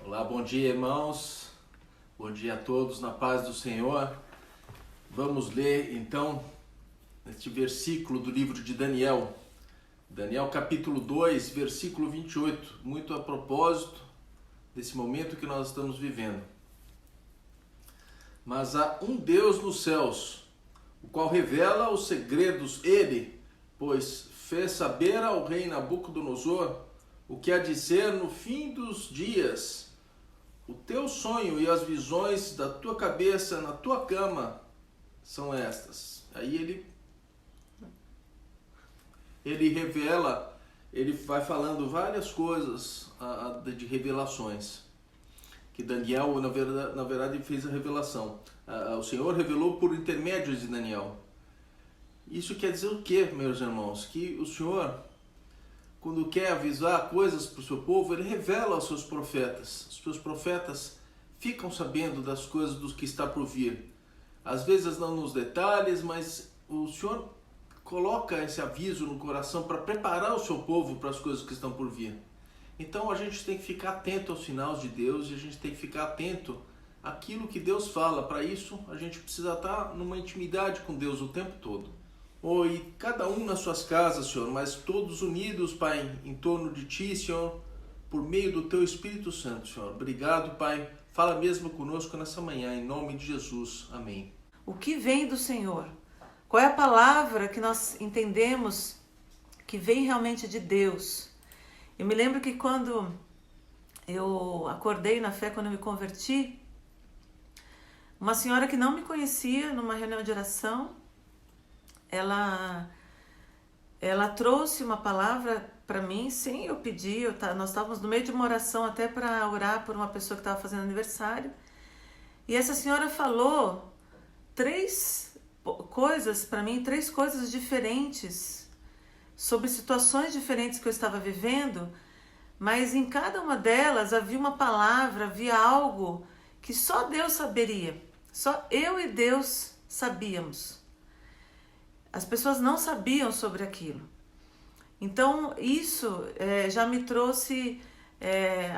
Olá, bom dia, irmãos. Bom dia a todos, na paz do Senhor. Vamos ler então este versículo do livro de Daniel. Daniel capítulo 2, versículo 28, muito a propósito desse momento que nós estamos vivendo. Mas há um Deus nos céus, o qual revela os segredos, ele, pois fez saber ao rei Nabucodonosor o que há de ser no fim dos dias. O teu sonho e as visões da tua cabeça na tua cama são estas. Aí ele revela, ele vai falando várias coisas de revelações. Que Daniel, na verdade, fez a revelação. O Senhor revelou por intermédio de Daniel. Isso quer dizer o quê, meus irmãos? Que o Senhor, quando quer avisar coisas para o seu povo, ele revela aos seus profetas. Os seus profetas ficam sabendo das coisas dos que está por vir. Às vezes não nos detalhes, mas o Senhor coloca esse aviso no coração para preparar o seu povo para as coisas que estão por vir. Então a gente tem que ficar atento aos sinais de Deus e a gente tem que ficar atento àquilo que Deus fala. Para isso a gente precisa estar numa intimidade com Deus o tempo todo. E cada um nas suas casas, Senhor, mas todos unidos, Pai, em torno de Ti, Senhor, por meio do Teu Espírito Santo, Senhor. Obrigado, Pai. Fala mesmo conosco nessa manhã, em nome de Jesus. Amém. O que vem do Senhor? Qual é a palavra que nós entendemos que vem realmente de Deus? Eu me lembro que quando eu acordei na fé, quando eu me converti, uma senhora que não me conhecia, numa reunião de oração, ela trouxe uma palavra para mim sem eu pedir. Nós estávamos no meio de uma oração até para orar por uma pessoa que estava fazendo aniversário. E essa senhora falou três coisas para mim, três coisas diferentes, sobre situações diferentes que eu estava vivendo, mas em cada uma delas havia uma palavra, havia algo que só Deus saberia. Só eu e Deus sabíamos. As pessoas não sabiam sobre aquilo. Então, isso já me trouxe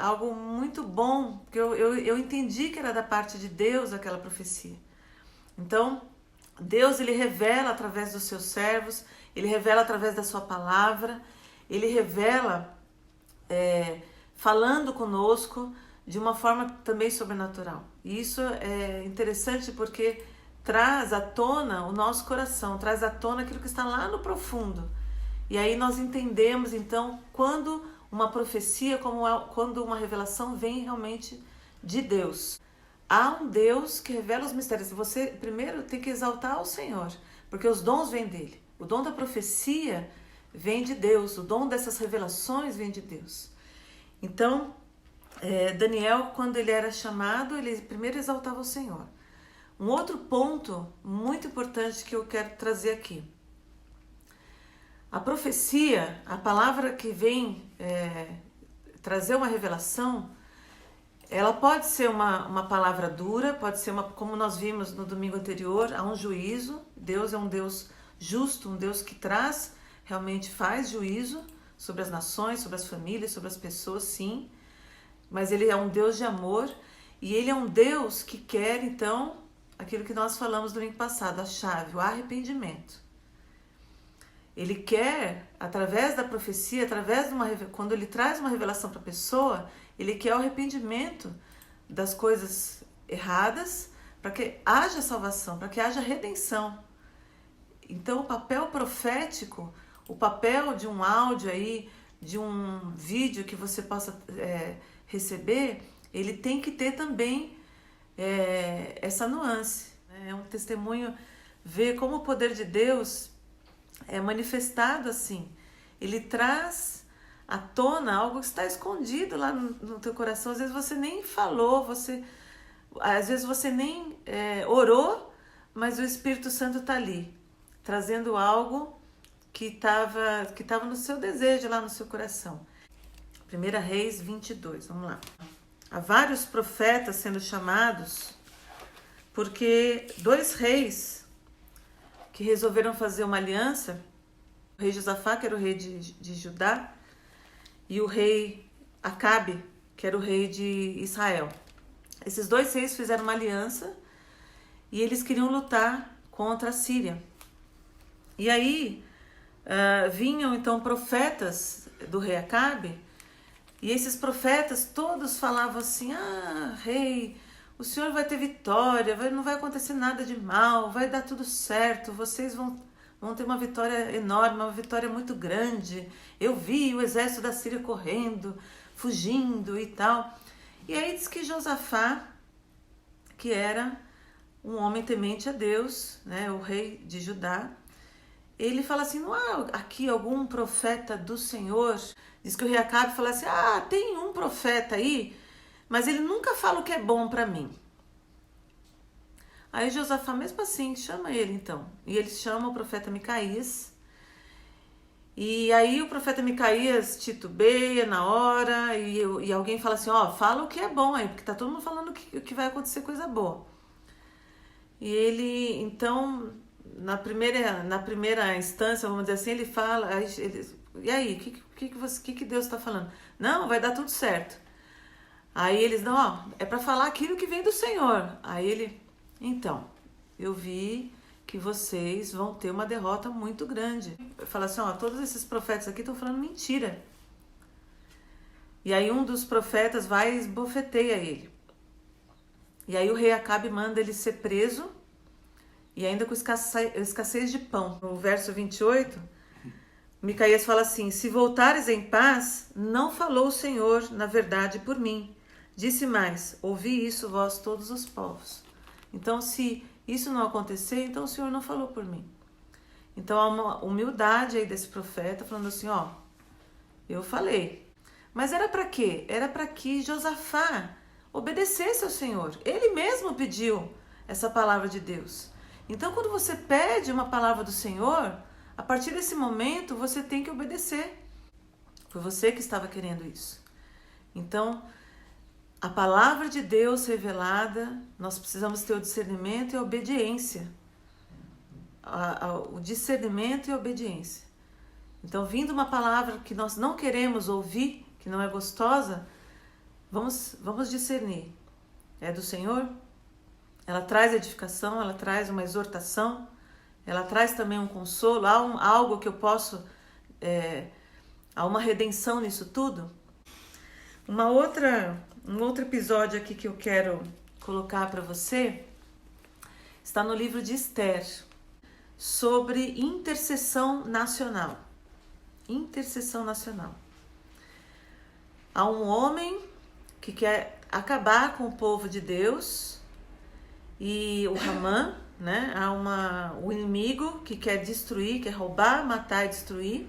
algo muito bom, porque eu entendi que era da parte de Deus aquela profecia. Então, Deus, ele revela através dos seus servos, ele revela através da sua palavra, ele revela falando conosco de uma forma também sobrenatural. E isso é interessante porque traz à tona o nosso coração, traz à tona aquilo que está lá no profundo. E aí nós entendemos, então, quando uma profecia, quando uma revelação vem realmente de Deus. Há um Deus que revela os mistérios. Você primeiro tem que exaltar o Senhor, porque os dons vêm dele. O dom da profecia vem de Deus, o dom dessas revelações vem de Deus. Então, Daniel, quando ele era chamado, ele primeiro exaltava o Senhor. Um outro ponto muito importante que eu quero trazer aqui. A profecia, a palavra que vem trazer uma revelação, ela pode ser uma palavra dura, pode ser como nós vimos no domingo anterior, há um juízo. Deus é um Deus justo, um Deus que realmente faz juízo sobre as nações, sobre as famílias, sobre as pessoas, sim. Mas ele é um Deus de amor e ele é um Deus que quer, então, aquilo que nós falamos no domingo passado, a chave, o arrependimento. Ele quer, através da profecia, quando ele traz uma revelação para a pessoa, ele quer o arrependimento das coisas erradas, para que haja salvação, para que haja redenção. Então, o papel profético, o papel de um áudio aí, de um vídeo que você possa receber, ele tem que ter também essa nuance. É um testemunho ver como o poder de Deus é manifestado assim. Ele traz à tona algo que está escondido lá no teu coração. Às vezes você nem falou, às vezes você nem orou, mas o Espírito Santo está ali, trazendo algo que estava no seu desejo, lá no seu coração. 1 Reis 22, vamos lá. Há vários profetas sendo chamados, porque 2 reis que resolveram fazer uma aliança, o rei Josafá, que era o rei de Judá, e o rei Acabe, que era o rei de Israel. Esses dois reis fizeram uma aliança e eles queriam lutar contra a Síria. E aí vinham então profetas do rei Acabe, e esses profetas todos falavam assim: rei, o senhor vai ter vitória, não vai acontecer nada de mal, vai dar tudo certo, vocês vão ter uma vitória enorme, uma vitória muito grande. Eu vi o exército da Síria correndo, fugindo e tal. E aí diz que Josafá, que era um homem temente a Deus, né, o rei de Judá, ele fala assim: não há aqui algum profeta do Senhor? Diz que o rei Acabe fala assim: tem um profeta aí, mas ele nunca fala o que é bom para mim. Aí Josafá, mesmo assim, chama ele então. E ele chama o profeta Micaías. E aí o profeta Micaías titubeia na hora e alguém fala assim: fala o que é bom aí, porque tá todo mundo falando que vai acontecer coisa boa. E ele, então, na primeira instância, vamos dizer assim, ele fala: e aí, o que Deus está falando? Não, vai dar tudo certo. Aí eles: não, é para falar aquilo que vem do Senhor. Aí ele: então, eu vi que vocês vão ter uma derrota muito grande. Fala assim: todos esses profetas aqui estão falando mentira. E aí um dos profetas vai e esbofeteia ele. E aí o rei Acabe manda ele ser preso, e ainda com escassez de pão. No verso 28, Micaías fala assim: se voltares em paz, não falou o Senhor na verdade por mim. Disse mais: ouvi isso vós todos os povos. Então, se isso não acontecer, então o Senhor não falou por mim. Então há uma humildade aí desse profeta, falando assim: eu falei. Mas era para quê? Era para que Josafá obedecesse ao Senhor. Ele mesmo pediu essa palavra de Deus. Então, quando você pede uma palavra do Senhor, a partir desse momento você tem que obedecer. Foi você que estava querendo isso. Então, a palavra de Deus revelada, nós precisamos ter o discernimento e a obediência. O discernimento e a obediência. Então, vindo uma palavra que nós não queremos ouvir, que não é gostosa, vamos discernir. É do Senhor? Ela traz edificação, ela traz uma exortação, ela traz também um consolo, há algo que eu posso, há uma redenção nisso tudo? Um outro episódio aqui que eu quero colocar para você está no livro de Esther, sobre intercessão nacional. Intercessão nacional. Há um homem que quer acabar com o povo de Deus, e o Hamã, né? Há o inimigo que quer destruir, quer roubar, matar e destruir.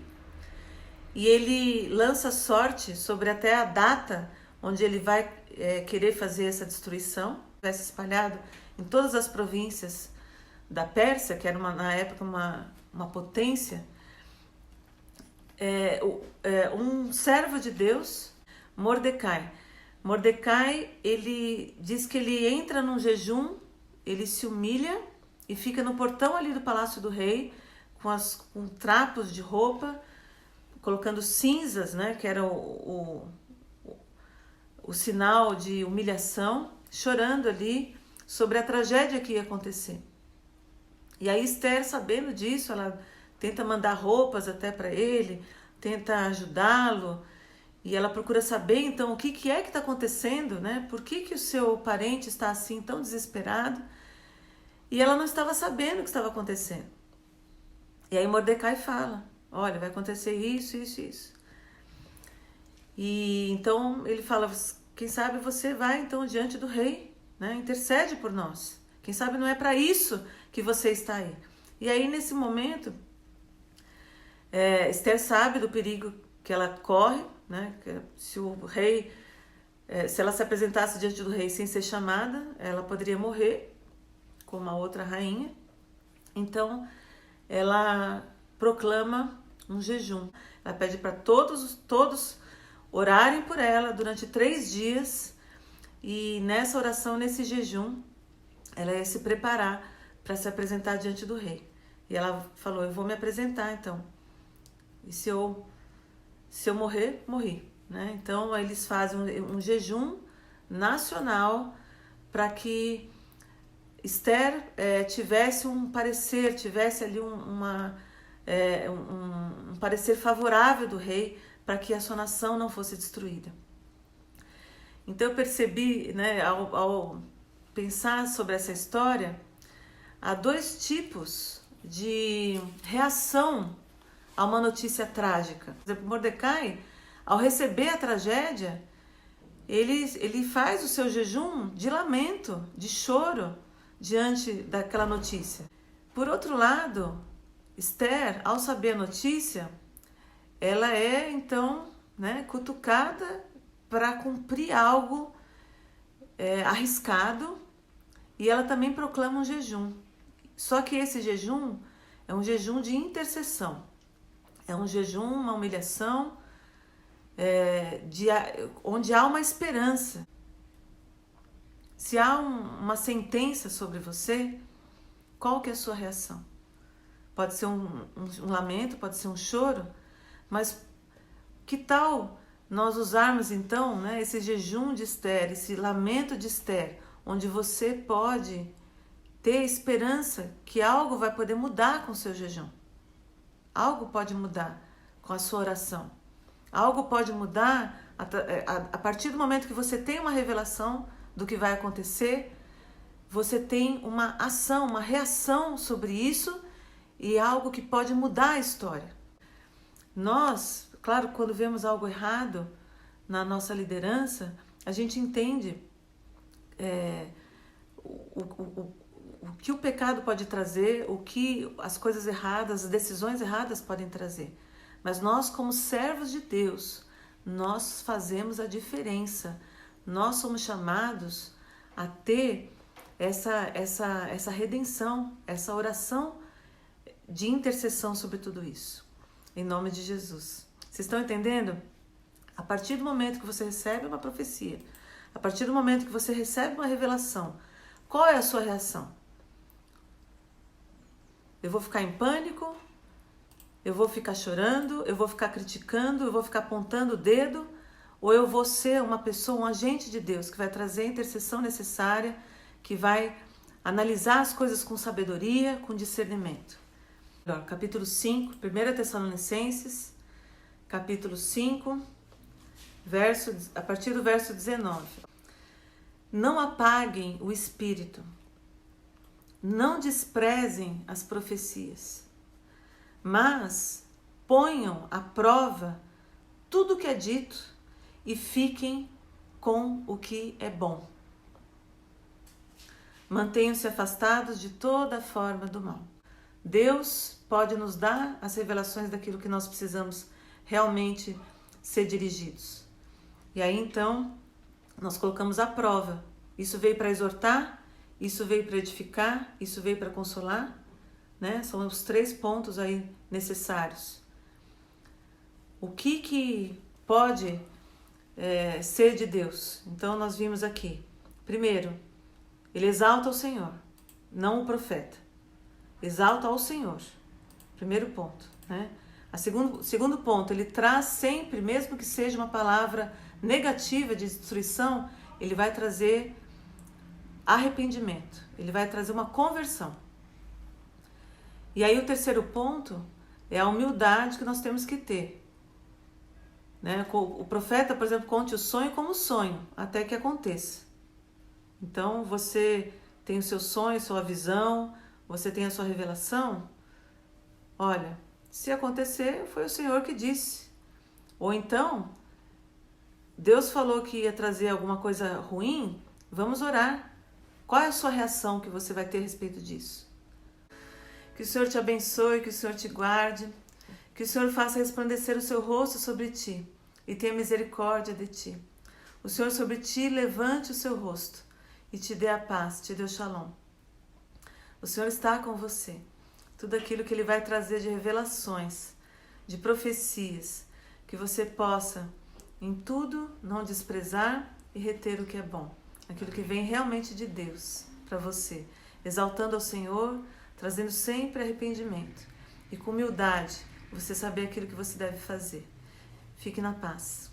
E ele lança sorte sobre até a data onde ele vai querer fazer essa destruição. Vai ser espalhado em todas as províncias da Pérsia, que era na época uma potência. Um servo de Deus, Mordecai. Mordecai, ele diz que ele entra num jejum, ele se humilha e fica no portão ali do palácio do rei, com trapos de roupa, colocando cinzas, né, que era o sinal de humilhação, chorando ali sobre a tragédia que ia acontecer. E aí Esther, sabendo disso, ela tenta mandar roupas até para ele, tenta ajudá-lo, e ela procura saber então o que é que está acontecendo, né? Por que o seu parente está assim tão desesperado? E ela não estava sabendo o que estava acontecendo. E aí Mordecai fala: olha, vai acontecer isso, isso, isso. E então ele fala: quem sabe você vai então diante do rei, né? Intercede por nós. Quem sabe não é para isso que você está aí. E aí nesse momento, Esther sabe do perigo que ela corre, né? Se ela se apresentasse diante do rei sem ser chamada, ela poderia morrer como a outra rainha. Então ela proclama um jejum. Ela pede para todos orarem por ela durante 3 dias, e nessa oração, nesse jejum, ela ia se preparar para se apresentar diante do rei. E ela falou: eu vou me apresentar então, e se eu morrer, morri, né? Então eles fazem um jejum nacional para que Esther tivesse um parecer, tivesse ali um parecer favorável do rei para que a sua nação não fosse destruída. Então eu percebi, né, ao pensar sobre essa história, há dois tipos de reação a uma notícia trágica. Por exemplo, Mordecai, ao receber a tragédia, ele faz o seu jejum de lamento, de choro, diante daquela notícia. Por outro lado, Esther, ao saber a notícia, ela é então, né, cutucada para cumprir algo arriscado, e ela também proclama um jejum. Só que esse jejum é um jejum de intercessão. É um jejum, uma humilhação, onde há uma esperança. Se há uma sentença sobre você, qual que é a sua reação? Pode ser um lamento, pode ser um choro, mas que tal nós usarmos então, né, esse jejum de Esther, esse lamento de Esther, onde você pode ter esperança que algo vai poder mudar com o seu jejum. Algo pode mudar com a sua oração. Algo pode mudar a partir do momento que você tem uma revelação do que vai acontecer, você tem uma ação, uma reação sobre isso, e algo que pode mudar a história. Nós, claro, quando vemos algo errado na nossa liderança, a gente entende o que o pecado pode trazer, o que as coisas erradas, as decisões erradas podem trazer. Mas nós, como servos de Deus, nós fazemos a diferença. Nós somos chamados a ter essa redenção, essa oração de intercessão sobre tudo isso. Em nome de Jesus. Vocês estão entendendo? A partir do momento que você recebe uma profecia, a partir do momento que você recebe uma revelação, qual é a sua reação? Eu vou ficar em pânico? Eu vou ficar chorando? Eu vou ficar criticando? Eu vou ficar apontando o dedo? Ou eu vou ser uma pessoa, um agente de Deus, que vai trazer a intercessão necessária, que vai analisar as coisas com sabedoria, com discernimento? Capítulo 5, 1 Tessalonicenses, capítulo 5, a partir do verso 19. Não apaguem o espírito, não desprezem as profecias, mas ponham à prova tudo o que é dito e fiquem com o que é bom. Mantenham-se afastados de toda forma do mal. Deus pode nos dar as revelações daquilo que nós precisamos realmente ser dirigidos. E aí então nós colocamos à prova. Isso veio para exortar, isso veio para edificar, isso veio para consolar, né? São os 3 pontos aí necessários. O que pode ser de Deus? Então nós vimos aqui. Primeiro, ele exalta o Senhor, não o profeta. Exalta ao Senhor. Primeiro ponto, né? Segundo ponto, ele traz sempre, mesmo que seja uma palavra negativa de destruição, ele vai trazer arrependimento, ele vai trazer uma conversão. E aí o terceiro ponto é a humildade que nós temos que ter, né? O profeta, por exemplo, conte o sonho como sonho, até que aconteça. Então você tem o seu sonho, sua visão, você tem a sua revelação. Olha, se acontecer, foi o Senhor que disse. Ou então, Deus falou que ia trazer alguma coisa ruim, vamos orar. Qual é a sua reação que você vai ter a respeito disso? Que o Senhor te abençoe, que o Senhor te guarde, que o Senhor faça resplandecer o seu rosto sobre ti e tenha misericórdia de ti. O Senhor sobre ti levante o seu rosto e te dê a paz, te dê o shalom. O Senhor está com você. Tudo aquilo que Ele vai trazer de revelações, de profecias, que você possa, em tudo, não desprezar e reter o que é bom. Aquilo que vem realmente de Deus para você. Exaltando ao Senhor, trazendo sempre arrependimento. E com humildade, você saber aquilo que você deve fazer. Fique na paz.